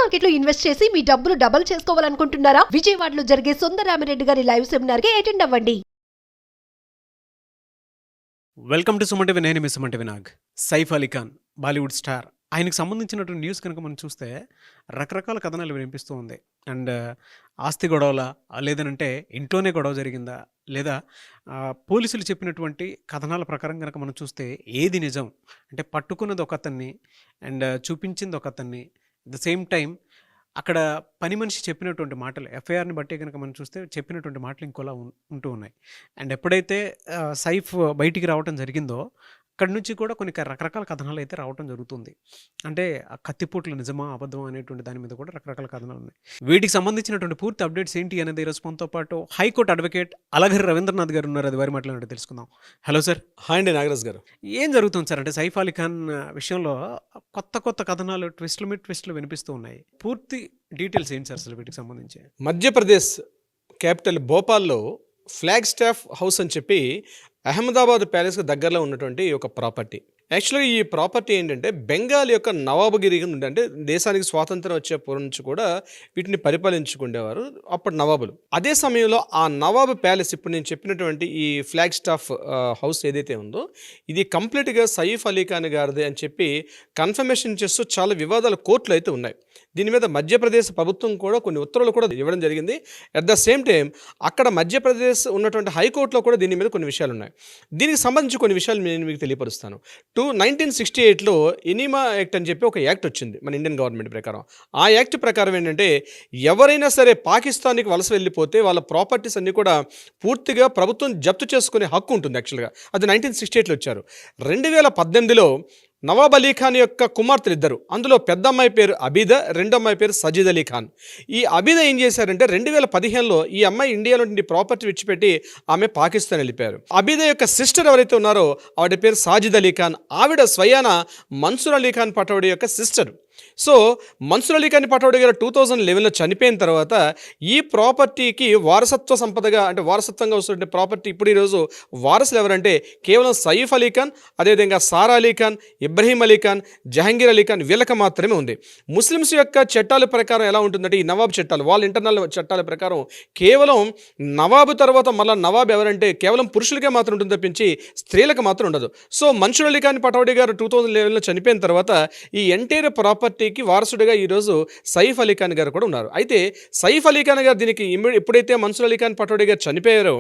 మార్కెట్లో ఇన్వెస్ట్ చేసి మీ డబ్బులు డబుల్ చేసుకోవాలనుకుంటున్నారా? విజయవాడలో జరిగే సుందరరామిరెడ్డి గారి లైవ్ సెమినార్ కి అటెండ్ అవ్వండి. Welcome to Suman TV. నేను మీ సుమన్ టీవీ నాగ్. సైఫ్ అలీ ఖాన్ బాలీవుడ్ స్టార్. ఆయనకు సంబంధించినటువంటి న్యూస్ కనుక మనం చూస్తే రకరకాల కథనాలు వినిపిస్తూ ఉంది. అండ్ ఆస్తి గొడవల, లేదనంటే ఇంట్లోనే గొడవ జరిగిందా, లేదా పోలీసులు చెప్పినటువంటి కథనాల ప్రకారం కనుక మనం చూస్తే ఏది నిజం అంటే పట్టుకున్నది ఒక అతన్ని అండ్ చూపించింది ఒక అతన్ని, ద సేమ్ టైం అక్కడ పని మనిషి చెప్పినటువంటి మాటలు ఎఫ్ఐఆర్ని బట్టి కనుక మనం చూస్తే చెప్పినటువంటి మాటలు ఇంకోలా ఉంటూ ఉన్నాయి. అండ్ ఎప్పుడైతే సైఫ్ బయటికి రావటం జరిగిందో అక్కడి నుంచి కూడా కొన్ని రకరకాల కథనాలు అయితే రావటం జరుగుతుంది. అంటే ఆ కత్తిపోట్లు నిజమా అబద్ధమా అనేటువంటి దాని మీద కూడా రకరకాల కథనాలు ఉన్నాయి. వీటికి సంబంధించినటువంటి పూర్తి అప్డేట్స్ ఏంటి అనేది ఈరోజు మనతో పాటు హైకోర్టు అడ్వకేట్ అలఘర్ రవీంద్రనాథ్ గారు ఉన్నారు. అది వారి మాట్లాడినట్టు తెలుసుకుందాం. Hello sir. హాయ్ అండి నాగరాజ్ గారు. ఏం జరుగుతుంది సార్ అంటే సైఫ్ అలీ ఖాన్ విషయంలో కొత్త కథనాలు ట్విస్టులు మీద ట్విస్టులు వినిపిస్తూ ఉన్నాయి. పూర్తి డీటెయిల్స్ ఏంటి సార్ అసలు వీటికి సంబంధించి? మధ్యప్రదేశ్ క్యాపిటల్ భోపాల్లో ఫ్లాగ్ స్టాఫ్ హౌస్ అని చెప్పి అహ్మదాబాద్ ప్యాలెస్కి దగ్గరలో ఉన్నటువంటి ఒక ప్రాపర్టీ. యాక్చువల్గా ఈ ప్రాపర్టీ ఏంటంటే బెంగాల్ యొక్క నవాబగిరి ఉంది. అంటే దేశానికి స్వాతంత్రం వచ్చే పూర్వం నుంచి కూడా వీటిని పరిపాలించుకునేవారు అప్పటి నవాబులు. అదే సమయంలో ఆ నవాబు ప్యాలెస్, ఇప్పుడు నేను చెప్పినటువంటి ఈ ఫ్లాగ్ స్టాఫ్ హౌస్ ఏదైతే ఉందో ఇది కంప్లీట్గా సైఫ్ అలీ ఖాన్ గారిదే అని చెప్పి కన్ఫర్మేషన్ చేస్తూ చాలా వివాదాలు కోర్టులు అయితే ఉన్నాయి. దీని మీద మధ్యప్రదేశ్ ప్రభుత్వం కూడా కొన్ని ఉత్తర్వులు కూడా ఇవ్వడం జరిగింది. అట్ ద సేమ్ టైం అక్కడ మధ్యప్రదేశ్ ఉన్నటువంటి హైకోర్టులో కూడా దీని మీద కొన్ని విషయాలు ఉన్నాయి. దీనికి సంబంధించి కొన్ని విషయాలు నేను మీకు తెలియపరుస్తాను. 1968లో ఎనిమా యాక్ట్ అని చెప్పి ఒక యాక్ట్ వచ్చింది మన ఇండియన్ గవర్నమెంట్ ప్రకారం. ఆ యాక్ట్ ప్రకారం ఏంటంటే ఎవరైనా సరే పాకిస్తాన్కి వలస వెళ్ళిపోతే వాళ్ళ ప్రాపర్టీస్ అన్నీ కూడా పూర్తిగా ప్రభుత్వం జప్తు చేసుకునే హక్కు ఉంటుంది. యాక్చువల్గా అది 1968లో వచ్చారు. 2018లో నవాబ్ అలీ ఖాన్ యొక్క కుమార్తెలు ఇద్దరు, అందులో పెద్ద అమ్మాయి పేరు అబీద, రెండో అమ్మాయి పేరు సజీద్ అలీ ఖాన్. ఈ అబీద ఏం చేశారంటే 2015లో ఈ అమ్మాయి ఇండియాలో నుండి ప్రాపర్టీ విడిచిపెట్టి ఆమె పాకిస్తాన్ వెళ్ళిపోయారు. అబీద యొక్క సిస్టర్ ఎవరైతే ఉన్నారో ఆవిడ పేరు సాజిద్ అలీ ఖాన్. ఆవిడ స్వయాన మన్సూర్ అలీ ఖాన్ పటౌడీ యొక్క సిస్టర్. సో మన్సూర్ అలీ ఖాన్ పటౌడీ గారు 2011లో చనిపోయిన తర్వాత ఈ ప్రాపర్టీకి వారసత్వ సంపదగా, అంటే వారసత్వంగా వస్తున్న ప్రాపర్టీ ఇప్పుడు ఈరోజు వారసులు ఎవరంటే కేవలం సైఫ్ అలీ ఖాన్, అదేవిధంగా సారా అలీ ఖాన్, ఇబ్రహీం అలీ ఖాన్, జహంగీర్ అలీ ఖాన్, వీళ్ళకి మాత్రమే ఉంది. ముస్లిమ్స్ యొక్క చట్టాల ప్రకారం ఎలా ఉంటుందంటే ఈ నవాబ్ చట్టాలు, వాళ్ళ ఇంటర్నల్ చట్టాల ప్రకారం కేవలం నవాబు తర్వాత మళ్ళీ నవాబ్ ఎవరంటే కేవలం పురుషులకే మాత్రం ఉంటుంది తప్పించి స్త్రీలకు మాత్రం ఉండదు. సో మన్సూర్ అలీ ఖాన్ పటౌడీ గారు 2011లో చనిపోయిన తర్వాత ఈ ఎంటైర్ ప్రాపర్టీకి వారసుడిగా ఈరోజు సైఫ్ అలీ ఖాన్ గారు కూడా ఉన్నారు. అయితే సైఫ్ అలీ ఖాన్ గారు దీనికి ఎప్పుడైతే మన్సూర్ అలీ ఖాన్ పటౌడీ గారు చనిపోయారో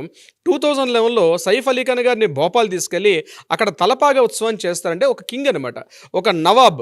2011లో సైఫ్ అలీ ఖాన్ గారిని భోపాల్ తీసుకెళ్ళి అక్కడ తలపాగా ఉత్సవం చేస్తారంటే ఒక కింగ్ అనమాట, ఒక నవాబ్,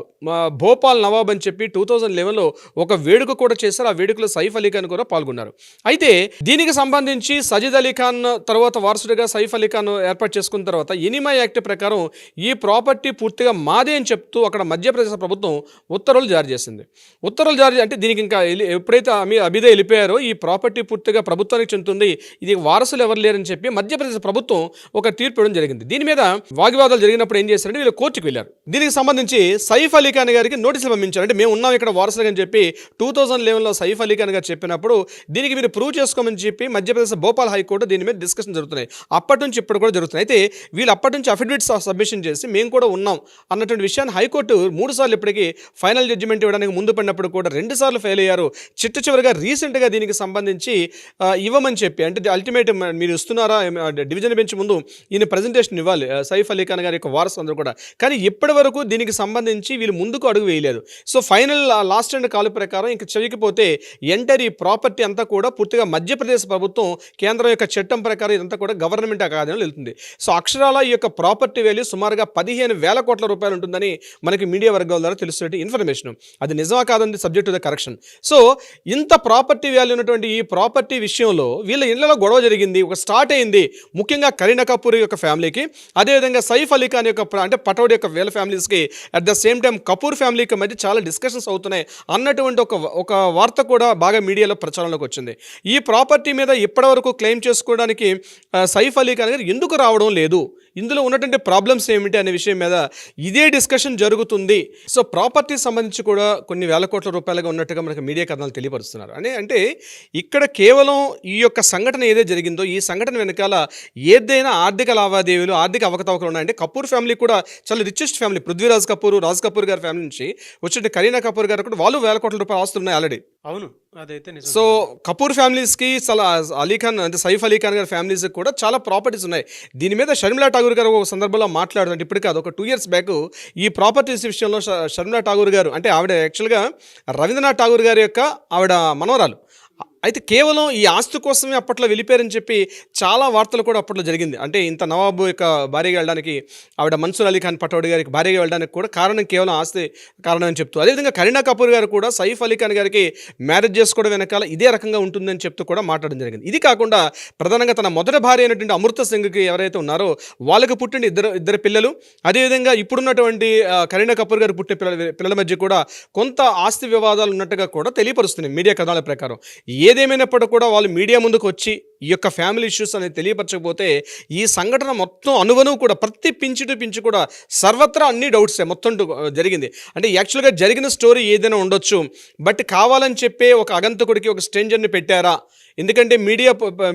భోపాల్ నవాబ్ అని చెప్పి 2011లో ఒక వేడుక కూడా చేశారు. ఆ వేడుకలో సైఫ్ అలీ ఖాన్ కూడా పాల్గొన్నారు. అయితే దీనికి సంబంధించి సజీద్ అలీ ఖాన్ తర్వాత వారసుడిగా సైఫ్ అలీ ఖాన్ ఏర్పాటు చేసుకున్న తర్వాత ఎనిమా యాక్ట్ ప్రకారం ఈ ప్రాపర్టీ పూర్తిగా మాదే అని చెప్తూ అక్కడ మధ్యప్రదేశ్ ప్రభుత్వం ఉత్తర్వులు జారీ చేసింది. ఉత్తర్వులు జారీ అంటే దీనికి ఇంకా ఎప్పుడైతే అబీద వెళ్ళిపోయారో ఈ ప్రాపర్టీ పూర్తిగా ప్రభుత్వానికి చెందుతుంది, ఇది వారసులు ఎవరు లేరని చెప్పి మధ్యప్రదేశ్ ప్రభుత్వం ఒక తీర్పు ఇవ్వడం జరిగింది. దీని మీద వాగ్వాదాలు జరిగినప్పుడు ఏం చేశారంటే వీళ్ళు కోర్టుకు వెళ్ళారు. దీనికి సంబంధించి సైఫ్ అలీ ఖాన్ గారికి నోటీసులు పంపించారు. అంటే మేము ఉన్నాం ఇక్కడ వారసులు అని చెప్పి 2011లో సైఫ్ అలీ ఖాన్ గారు చెప్పినప్పుడు దీనికి మీరు ప్రూవ్ చేసుకోమని చెప్పి మధ్యప్రదేశ్ భోపాల్ హైకోర్టు దీని మీద డిస్కషన్ జరుగుతున్నాయి. అప్పటి నుంచి ఇప్పుడు కూడా జరుగుతున్నాయి. అయితే వీళ్ళు అప్పటి నుంచి అఫిడవిట్స్ సబ్మిషన్ చేసి మేము కూడా ఉన్నాం అన్నటువంటి విషయాన్ని హైకోర్టు 3 సార్లు ఇప్పటికీ ఫైనల్ జడ్జిమెంట్ ఇవ్వడానికి ముందు పడినప్పుడు కూడా 2 సార్లు ఫెయిల్ అయ్యారు. చివరిగా రీసెంట్గా దీనికి సంబంధించి ఇవ్వమని చెప్పి, అంటే అల్టిమేట్ మీరు ఇస్తున్నారా, డివిజన్ బెంచ్ ముందు ఈయన ప్రజెంటేషన్ ఇవ్వాలి సైఫ్ అలీ ఖాన్ గారి యొక్క వారసు అందరూ కూడా. కానీ ఇప్పటి వరకు దీనికి సంబంధించి వీళ్ళు ముందుకు అడుగు వేయలేదు. So final last and call ప్రకారం ఇంకా చేయకపోతే ఎంటర్ ఈ ప్రాపర్టీ అంతా కూడా పూర్తిగా మధ్యప్రదేశ్ ప్రభుత్వం కేంద్రం యొక్క చట్టం ప్రకారం ఇదంతా కూడా గవర్నమెంట్ ఆధీనంలో వెళ్తుంది. సో అక్షరాల ఈ యొక్క ప్రాపర్టీ వాల్యూ సుమారుగా 15,000 కోట్ల రూపాయలు ఉంటుందని మనకి మీడియా వర్గాల ద్వారా తెలుస్తున్న ఇన్ఫర్మేషన్. అది నిజమా కాదండి, subject to the correction. So ఇంత ప్రాపర్టీ వాల్యూ ఉన్నటువంటి ఈ ప్రాపర్టీ విషయంలో వీళ్ళ ఇళ్లలో గొడవ జరిగింది, ఒక స్టార్ట్ అయింది ముఖ్యంగా కరీనా కపూర్ యొక్క ఫ్యామిలీకి, అదేవిధంగా సైఫ్ అలీ ఖాన్ యొక్క అంటే పటౌడీ యొక్క వీళ్ళ ఫ్యామిలీస్కి, at the same time Kapoor ఫ్యామిలీకి మధ్య చాలా డిస్కషన్స్ అవుతున్నాయి అన్నటువంటి ఒక వార్త కూడా బాగా మీడియాలో ప్రచారంలోకి వచ్చింది. ఈ ప్రాపర్టీ మీద ఇప్పటివరకు క్లెయిమ్ చేసుకోవడానికి సైఫ్ అలీ ఖాన్ గారు ఎందుకు రావడం లేదు, ఇందులో ఉన్నటువంటి ప్రాబ్లమ్స్ ఏమిటి అనే విషయం మీద ఇదే డిస్కషన్ జరుగుతుంది. సో ప్రాపర్టీకి సంబంధించి కూడా కొన్ని వేల కోట్ల రూపాయలుగా ఉన్నట్టుగా మనకు మీడియా కథనాలు తెలియపరుస్తున్నారు. అంటే ఇక్కడ కేవలం ఈ యొక్క సంఘటన ఏదైతే జరిగిందో ఈ సంఘటన వెనకాల ఏదైనా ఆర్థిక లావాదేవీలు, ఆర్థిక అవకతవకలు ఉన్నాయంటే కపూర్ ఫ్యామిలీ కూడా చాలా రిచెస్ట్ ఫ్యామిలీ. పృథ్వీరాజ్ కపూర్, రాజ్ కపూర్ గారి ఫ్యామిలీ నుంచి వచ్చిన కరీనా కపూర్ గారు కూడా వాళ్ళు వేల కోట్ల రూపాయల ఆస్తులు ఉన్నాయి ఆల్రెడీ. అవును, అదైతే నిజం. సో కపూర్ ఫ్యామిలీస్కి చాలా అలీ ఖాన్ అంటే సైఫ్ అలీ ఖాన్ గారి ఫ్యామిలీస్కి కూడా చాలా ప్రాపర్టీస్ ఉన్నాయి. దీని మీద షర్మిలా ఠాగూర్ గారు ఒక సందర్భంలో మాట్లాడుతుంటే ఇప్పుడు కాదు, ఒక 2 years బ్యాక్ ఈ ప్రాపర్టీస్ విషయంలో షర్మిలా ఠాగూర్ గారు అంటే ఆవిడ యాక్చువల్గా రవీంద్రనాథ్ ఠాగూర్ గారి యొక్క ఆవిడ మనవరాలు. అయితే కేవలం ఈ ఆస్తి కోసమే అప్పట్లో వెళ్ళిపోయారని చెప్పి చాలా వార్తలు కూడా అప్పట్లో జరిగింది. అంటే ఇంత నవాబు యొక్క భార్యగా వెళ్ళడానికి, ఆవిడ మన్సూర్ అలీ ఖాన్ పటౌడి గారికి భార్యగా వెళ్ళడానికి కూడా కారణం కేవలం ఆస్తి కారణం అని చెప్తూ, అదేవిధంగా కరీనా కపూర్ గారు కూడా సైఫ్ అలీ ఖాన్ గారికి మ్యారేజ్ చేసుకోవడం వెనకాల ఇదే రకంగా ఉంటుందని చెప్తూ కూడా మాట్లాడడం జరిగింది. ఇది కాకుండా ప్రధానంగా తన మొదటి భార్య అయినటువంటి అమృత సింగ్కి ఎవరైతే ఉన్నారో వాళ్ళకి పుట్టిన ఇద్దరు పిల్లలు, అదేవిధంగా ఇప్పుడున్నటువంటి కరీనా కపూర్ గారు పుట్టిన పిల్లల మధ్య కూడా కొంత ఆస్తి వివాదాలు ఉన్నట్టుగా కూడా తెలియపరుస్తున్నాయి మీడియా కథనాల ప్రకారం. ఏదేమైనప్పటికీ కూడా వాళ్ళు మీడియా ముందుకు వచ్చి ఈ యొక్క ఫ్యామిలీ ఇష్యూస్ అనేది తెలియపరచకపోతే ఈ సంఘటన మొత్తం అనువనువు కూడా ప్రతి పించి టు పించి కూడా సర్వత్రా అన్ని డౌట్సే మొత్తం జరిగింది. అంటే యాక్చువల్గా జరిగిన స్టోరీ ఏదైనా ఉండొచ్చు, బట్ కావాలని చెప్పే ఒక అగంతకుడికి ఒక స్ట్రేంజర్ని పెట్టారా? ఎందుకంటే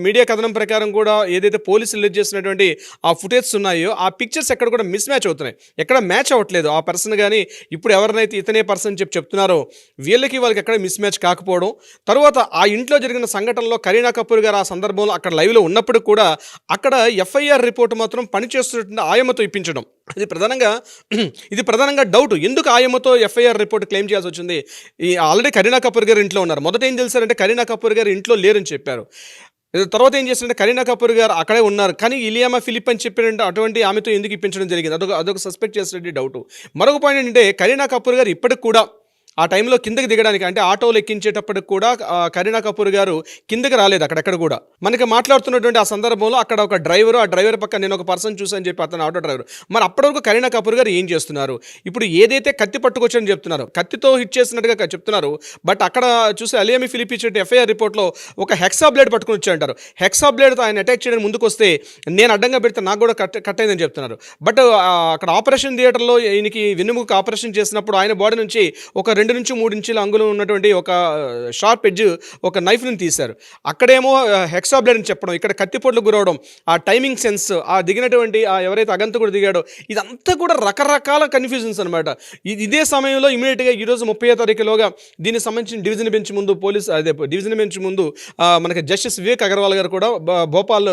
మీడియా కథనం ప్రకారం కూడా ఏదైతే పోలీసులు రిలీజ్ చేసినటువంటి ఆ ఫుటేజ్ ఉన్నాయో ఆ పిక్చర్స్ ఎక్కడ కూడా మిస్ మ్యాచ్ అవుతున్నాయి, ఎక్కడ మ్యాచ్ అవ్వట్లేదు. ఆ పర్సన్ కానీ ఇప్పుడు ఎవరినైతే ఇతనే పర్సన్ చెప్తున్నారో వాళ్ళకి ఎక్కడ మిస్ మ్యాచ్ కాకపోవడం. తర్వాత ఆ ఇంట్లో జరిగిన సంఘటనలో కరీనా కపూర్ గారు ఆ సందర్భంలో అక్కడ లైవ్లో ఉన్నప్పుడు కూడా అక్కడ ఎఫ్ఐఆర్ రిపోర్ట్ మాత్రం పనిచేస్తున్నటువంటి ఆయమ్మతో ఇప్పించడం. ఇది ప్రధానంగా డౌట్. ఎందుకు ఆయమ్మతో ఎఫ్ఐఆర్ రిపోర్ట్ క్లెయిమ్ చేయాల్సి వచ్చింది? ఆల్రెడీ కరీనా కపూర్ గారు ఇంట్లో ఉన్నారు. మొదట ఏం చేశారంటే కరీనా కపూర్ గారు ఇంట్లో లేరని చెప్పారు. తర్వాత ఏం చేస్తారంటే కరీనా కపూర్ గారు అక్కడే ఉన్నారు, కానీ ఇలియామా ఫిలిప్ అని చెప్పారంటే అటువంటి ఆమెతో ఎందుకు ఇప్పించడం జరిగింది? అదొక సస్పెక్ట్ చేసినట్టు డౌట్. మరొక పాయింట్ ఏంటంటే కరీనా కపూర్ గారు ఇప్పటికి కూడా ఆ టైంలో కిందకి దిగడానికి అంటే ఆటోలు ఎక్కించేటప్పటికి కూడా కరీనా కపూర్ గారు కిందకి రాలేదు. అక్కడెక్కడ కూడా మనకి మాట్లాడుతున్నటువంటి ఆ సందర్భంలో అక్కడ ఒక డ్రైవరు, ఆ డ్రైవర్ పక్క నేను ఒక పర్సన్ చూసాను చెప్పి అతను ఆటో డ్రైవర్. మరి అప్పటివరకు కరీనా కపూర్ గారు ఏం చేస్తున్నారు? ఇప్పుడు ఏదైతే కత్తి పట్టుకొచ్చని చెప్తున్నారు, కత్తితో హిట్ చేసినట్టుగా చెప్తున్నారు, బట్ అక్కడ చూసి అలియామి ఫిలిప్ ఇచ్చే ఎఫ్ఐఆర్ రిపోర్ట్లో ఒక హెక్సా బ్లేడ్ పట్టుకుని వచ్చాయంటారు. హెక్సా బ్లేడ్తో ఆయన అటాక్ చేయడానికి ముందుకు వస్తే నేను అడ్డంగా పెడితే నాకు కూడా కట్ అయిందని చెప్తున్నారు. బట్ అక్కడ ఆపరేషన్ థియేటర్లో ఈయనకి వెన్నుముక ఆపరేషన్ చేసినప్పుడు ఆయన బాడీ నుంచి ఒక 2 నుంచి 3 ఇంచుల అంగుళం ఉన్నటువంటి ఒక షార్ప్ ఎడ్జ్ ఒక నైఫ్ని తీశారు. అక్కడేమో హెక్సా బ్లేడ్ అని చెప్పడం, ఇక్కడ కత్తిపోట్లు గురవడం, ఆ టైమింగ్ సెన్స్, ఆ దిగినటువంటి ఎవరైతే అగంతకుడు దిగాడో ఇదంతా కూడా రకరకాల కన్ఫ్యూజన్స్ అనమాట. ఇదే సమయంలో ఇమీడియట్గా ఈరోజు 30వ తారీఖులోగా దీనికి సంబంధించిన డివిజన్ బెంచ్ ముందు మనకి జస్టిస్ వివేక్ అగర్వాల్ గారు కూడా భోపాల్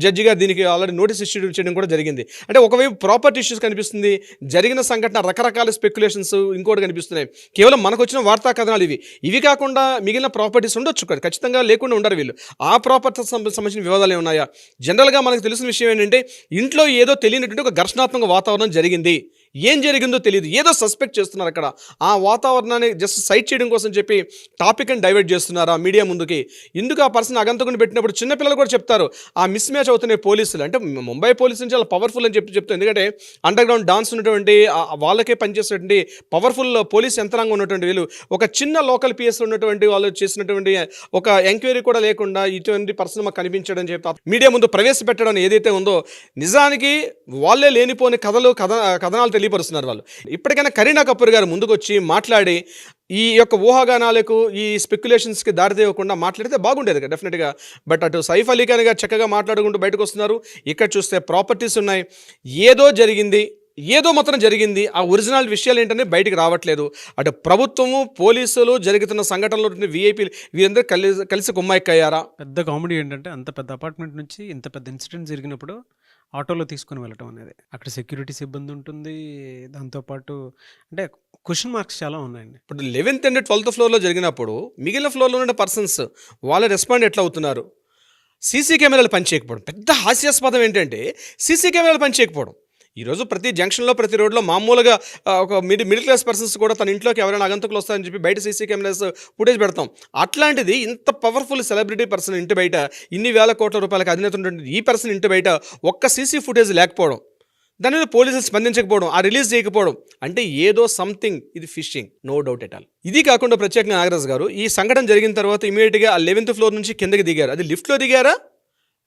జడ్జి గారు దీనికి ఆల్రెడీ నోటీస్ ఇష్యూ చేయడం కూడా జరిగింది. అంటే ఒకవైపు ప్రాపర్టీ ఇష్యూస్ కనిపిస్తుంది, జరిగిన సంఘటన రకరకాల స్పెక్యులేషన్స్ ఇంకోటి కనిపిస్తున్నాయి. కేవలం మనకు వచ్చిన వార్తా కథనాలు ఇవి కాకుండా మిగిలిన ప్రాపర్టీస్ ఉండొచ్చు, ఖచ్చితంగా లేకుండా ఉండరు వీళ్ళు. ఆ ప్రాపర్టీస్ సంబంధించిన వివాదాలు ఏమున్నాయా? జనరల్గా మనకు తెలిసిన విషయం ఏంటంటే ఇంట్లో ఏదో తెలియనటువంటి ఒక ఘర్షణాత్మక వాతావరణం జరిగింది. ఏం జరిగిందో తెలియదు, ఏదో సస్పెక్ట్ చేస్తున్నారు అక్కడ. ఆ వాతావరణాన్ని జస్ట్ సైట్ చేయడం కోసం చెప్పి టాపిక్ని డైవర్ట్ చేస్తున్నారు ఆ మీడియా ముందుకి. ఎందుకు ఆ పర్సన్ అగంతకుని పెట్టినప్పుడు చిన్నపిల్లలు కూడా చెప్తారు ఆ మిస్ మ్యాచ్ అవుతున్నాయి పోలీసులు. అంటే ముంబై పోలీసు నుంచి చాలా పవర్ఫుల్ అని చెప్తారు. ఎందుకంటే అండర్ గ్రౌండ్ డాన్స్ ఉన్నటువంటి వాళ్ళకే పనిచేసేటువంటి పవర్ఫుల్ పోలీస్ యంత్రాంగం ఉన్నటువంటి వీళ్ళు ఒక చిన్న లోకల్ పిఎస్ ఉన్నటువంటి వాళ్ళు చేసినటువంటి ఒక ఎంక్వైరీ కూడా లేకుండా ఇటువంటి పర్సన్ మాకు కనిపించడం చెప్పి మీడియా ముందు ప్రవేశపెట్టడం ఏదైతే ఉందో నిజానికి వాళ్ళే లేనిపోని కథనాలు తెలియపరుస్తున్నారు వాళ్ళు. ఇప్పటికైనా కరీనా కపూర్ గారు ముందుకు వచ్చి మాట్లాడి ఈ యొక్క ఊహాగానాలకు ఈ స్పెక్యులేషన్స్కి దారితీయకుండా మాట్లాడితే బాగుండేది కదా డెఫినెట్గా. బట్ అటు సైఫ్ అలీ ఖాన్ గారు చక్కగా మాట్లాడుకుంటూ బయటకు వస్తున్నారు. ఇక్కడ చూస్తే ప్రాపర్టీస్ ఉన్నాయి, ఏదో మాత్రం జరిగింది, ఆ ఒరిజినల్ విషయాలు ఏంటనే బయటికి రావట్లేదు. అటు ప్రభుత్వము, పోలీసులు, జరుగుతున్న సంఘటనలో విఐపీలు వీరందరూ కలిసి కుమ్మాయిక్కయ్యారా? పెద్ద కామెడీ ఏంటంటే అంత పెద్ద అపార్ట్మెంట్ నుంచి ఇంత పెద్ద ఇన్సిడెంట్ జరిగినప్పుడు ఆటోలో తీసుకుని వెళ్ళటం అనేది, అక్కడ సెక్యూరిటీ సిబ్బంది ఉంటుంది, దాంతోపాటు అంటే క్వశ్చన్ మార్క్స్ చాలా ఉన్నాయండి. ఇప్పుడు 11th and 12th ఫ్లోర్లో జరిగినప్పుడు మిగిలిన ఫ్లోర్లో ఉన్న పర్సన్స్ వాళ్ళ రెస్పాండ్ ఎట్లా అవుతున్నారు? సీసీ కెమెరాలు పనిచేయకపోవడం. పెద్ద హాస్యాస్పదం ఏంటంటే సీసీ కెమెరాలు పనిచేయకపోవడం. ఈరోజు ప్రతి జంక్షన్లో, ప్రతి రోడ్లో మామూలుగా ఒక మిడిల్ క్లాస్ పర్సన్స్ కూడా తన ఇంట్లోకి ఎవరైనా అగంతకులు వస్తారని చెప్పి బయట సీసీ కెమెరాస్ ఫుటేజ్ పెడతాం. అట్లాంటిది ఇంత పవర్ఫుల్ సెలబ్రిటీ పర్సన్ ఇంటి బయట, ఇన్ని వేల కోట్ల రూపాయలకు అధినేత ఉన్నటువంటి ఈ పర్సన్ ఇంటి బయట ఒక్క సీసీ ఫుటేజ్ లేకపోవడం, దాని మీద పోలీసులు స్పందించకపోవడం, ఆ రిలీజ్ చేయకపోవడం అంటే ఏదో సంథింగ్, ఇది fishing, no doubt at all. ఇది కాకుండా ప్రత్యేకంగా నాగరాజ్ గారు ఈ సంఘటన జరిగిన తర్వాత ఇమీడియట్గా ఆ 11th ఫ్లోర్ నుంచి కిందకి దిగారు. అది లిఫ్ట్లో దిగారా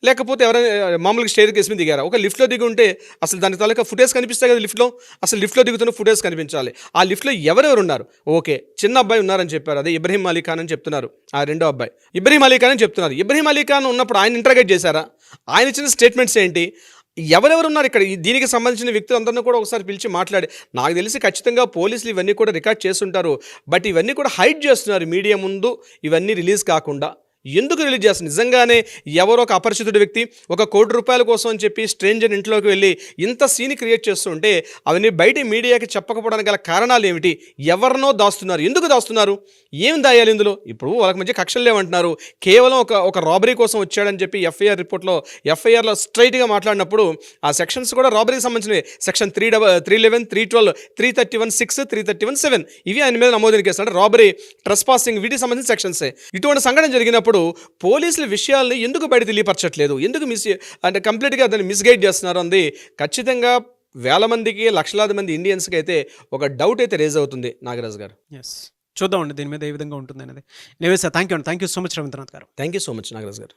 లేకపోతే ఎవరైనా మామూలుగా స్టేర్ కేసు మీద దిగారా? ఒక లిఫ్ట్లో దిగి ఉంటే అసలు దాని తాలూకా ఫుటేజ్ కనిపిస్తాయి కదా లిఫ్ట్లో. అసలు లిఫ్ట్లో దిగుతున్న ఫుటేజ్ కనిపించాలి. ఆ లిఫ్ట్లో ఎవరెవరు ఉన్నారు? ఓకే, చిన్న అబ్బాయి ఉన్నారని చెప్పారు, అదే ఇబ్రహీం అలీ ఖాన్ అని చెప్తున్నారు. ఆ రెండో అబ్బాయి ఇబ్రహీం అలీ ఖాన్ అని చెప్తున్నారు. ఇబ్రహీం అలీ ఖాన్ ఉన్నప్పుడు ఆయన ఇంటరాగేట్ చేశారా? ఆయన ఇచ్చిన స్టేట్మెంట్స్ ఏంటి? ఎవరెవరు ఉన్నారు ఇక్కడ? దీనికి సంబంధించిన వ్యక్తులందరినీ కూడా ఒకసారి పిలిచి మాట్లాడి, నాకు తెలిసి ఖచ్చితంగా పోలీసులు ఇవన్నీ కూడా రికార్డ్ చేస్తుంటారు. బట్ ఇవన్నీ కూడా హైడ్ చేస్తున్నారు మీడియా ముందు, ఇవన్నీ రిలీజ్ కాకుండా. ఎందుకు రిలీజ్ చేస్తారు? నిజంగానే ఎవరో ఒక అపరిచితుడి వ్యక్తి ఒక ₹1,00,00,000 కోసం అని చెప్పి స్ట్రేంజర్ ఇంట్లోకి వెళ్ళి ఇంత సీన్ క్రియేట్ చేస్తుంటే అవన్నీ బయట మీడియాకి చెప్పకపోవడానికి గల కారణాలు ఏమిటి? ఎవరినో దాస్తున్నారు. ఎందుకు దాస్తున్నారు? ఏం దాయాలి ఇందులో? ఇప్పుడు వాళ్ళకి మధ్య కక్షలు లేవంటున్నారు. కేవలం ఒక రాబరీ కోసం వచ్చాడని చెప్పి ఎఫ్ఐఆర్లో స్ట్రైట్గా మాట్లాడినప్పుడు ఆ సెక్షన్స్ కూడా రాబరీకి సంబంధించినవి. సెక్షన్ 311, 312, 331(6), 331(7) ఇవి ఆయన మీద నమోదు కేసు. అంటే రాబరీ, ట్రెస్పాసింగ్, వీటికి సంబంధించిన సెక్షన్సే. ఇటువంటి సంఘటన జరిగినప్పుడు పోలీసుల విషయాల్ని ఎందుకు బయట తెలియపరచట్లేదు? ఎందుకు అంటే కంప్లీట్గా దాన్ని మిస్గైడ్ చేస్తున్నారు అంది ఖచ్చితంగా వేల మందికి, లక్షలాది మంది ఇండియన్స్కి అయితే ఒక డౌట్ అయితే రేజ్ అవుతుంది నాగరాజ్ గారు. ఎస్, చూద్దామండి దీని మీద ఏ విధంగా ఉంటుంది అనేది. నేవే sir, thank you so much Ravindranath గారు. Thank you so much Nagaraj గారు.